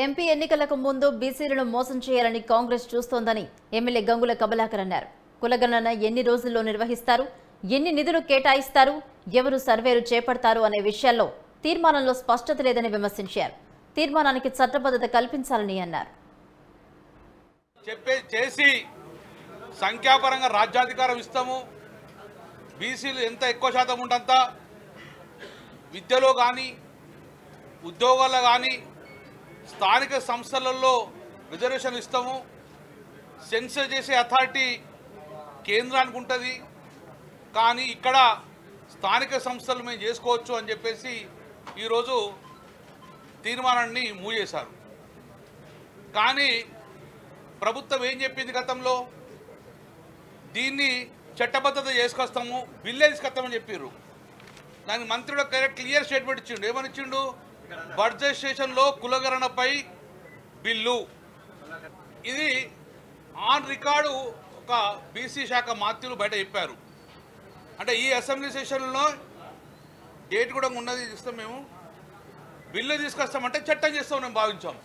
MP ఎన్నికలకు ముందు బీసీలను మోసం చేయాలని కాంగ్రెస్ చూస్తోందని ఎమ్మెల్యే గంగుల కమలాకర్ అన్నారు. కులగణన ఎన్ని రోజుల్లో నిర్వహిస్తారు, ఎన్ని నిధులు కేటాయిస్తారు, ఎవరు సర్వేలు చేపడతారు అనే విషయాల్లో తీర్మానంలో స్పష్టత లేదని విమర్శించారు. తీర్మానానికి చట్టబద్ధత కల్పించాలని అన్నారు. చేసి సంఖ్యాపరంగా రాజ్యాధికారం ఇస్తాము, బీసీలు ఎంత ఎక్కువ శాతం ఉంటంత విద్యలో కానీ ఉద్యోగాల్లో కానీ స్థానిక సంస్థలలో రిజర్వేషన్ ఇస్తాము, సెన్సర్ చేసే అథారిటీ కేంద్రానికి ఉంటుంది, కానీ ఇక్కడ స్థానిక సంస్థలు మేము చేసుకోవచ్చు అని చెప్పేసి ఈరోజు తీర్మానాన్ని మూవ్ చేశారు. కానీ ప్రభుత్వం ఏం చెప్పింది గతంలో, దీన్ని చట్టబద్ధత చేసుకొస్తాము, బిల్లే తీసుకొస్తామని చెప్పారు. దానికి మంత్రుడు క్లియర్ స్టేట్మెంట్ ఇచ్చిండు. ఏమని ఇచ్చిండు? బడ్జెట్ సెషన్లో కులగణనపై బిల్లు. ఇది ఆన్ రికార్డు ఒక బీసీ శాఖ మాత్యులు బయట చెప్పారు. అంటే ఈ అసెంబ్లీ సెషన్లో డేట్ కూడా ఉన్నది, ఇస్తాం మేము బిల్లు తీసుకొస్తామంటే చట్టం చేస్తాం మేము భావించాం.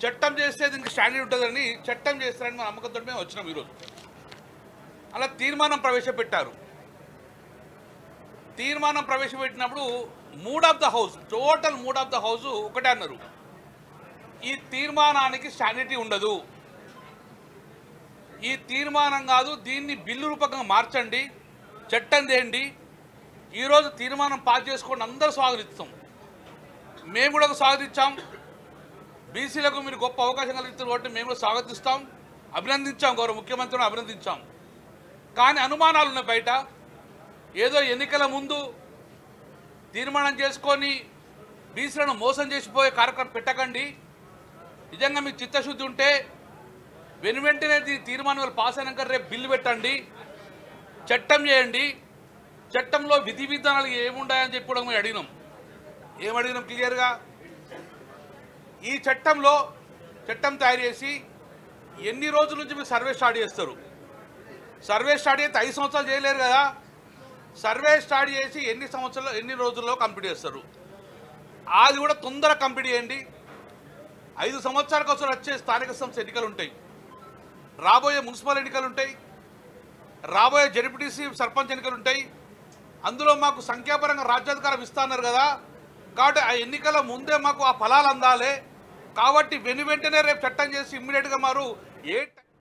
చట్టం చేస్తే దీనికి స్టాండర్డ్ ఉంటుందని చట్టం చేస్తారని మా నమ్మకంతో మేము వచ్చినాం. ఈరోజు అలా తీర్మానం ప్రవేశపెట్టారు. తీర్మానం ప్రవేశపెట్టినప్పుడు mood of the house, total mood of the house ఒకటే అన్నారు, ఈ తీర్మానానికి స్టాండర్డిటీ ఉండదు, ఈ తీర్మానం కాదు, దీన్ని బిల్లు రూపకంగా మార్చండి, చట్టం చేయండి, ఈరోజు తీర్మానం పాస్ చేసుకోండి, అందరూ స్వాగతిస్తాం. మేము కూడా స్వాగతించాం. బీసీలకు మీరు గొప్ప అవకాశం కలిగిస్తారు కాబట్టి మేము కూడా స్వాగతిస్తాం, అభినందించాం, గౌరవ ముఖ్యమంత్రిని అభినందించాం. కానీ అనుమానాలు ఉన్నాయి బయట. ఏదో ఎన్నికల ముందు తీర్మానం చేసుకొని బీసీలను మోసం చేసిపోయే కార్యక్రమం పెట్టకండి. నిజంగా మీకు చిత్తశుద్ధి ఉంటే వెనువెంటనే తీర్మానం పాస్ అయినాక రేపు బిల్లు పెట్టండి, చట్టం చేయండి. చట్టంలో విధి విధానాలు ఏముండాయని చెప్పి కూడా మేము అడిగినాం. ఏమడిగినాం క్లియర్గా, ఈ చట్టం తయారు చేసి ఎన్ని రోజుల నుంచి మీరు సర్వే స్టార్ట్ చేస్తారు? సర్వే స్టార్ట్ చేస్తే 5 సంవత్సరాలు చేయలేరు కదా. సర్వే స్టార్ట్ చేసి ఎన్ని రోజుల్లో కంప్లీట్ చేస్తారు? అది కూడా తొందరగా కంప్లీట్ చేయండి. 5 సంవత్సరాలకు ఒకసారి వచ్చే స్థానిక సంస్థ ఎన్నికలు ఉంటాయి, రాబోయే మున్సిపల్ ఎన్నికలు ఉంటాయి, రాబోయే జెడ్పీటీసీ సర్పంచ్ ఎన్నికలు ఉంటాయి. అందులో మాకు సంఖ్యాపరంగా రాజ్యాధికారం ఇస్తున్నారు కదా, కాబట్టి ఆ ఎన్నికల ముందే మాకు ఆ ఫలాలు అందాలి. కాబట్టి వెంటనే రేపు చట్టం చేసి ఇమ్మీడియట్గా మారు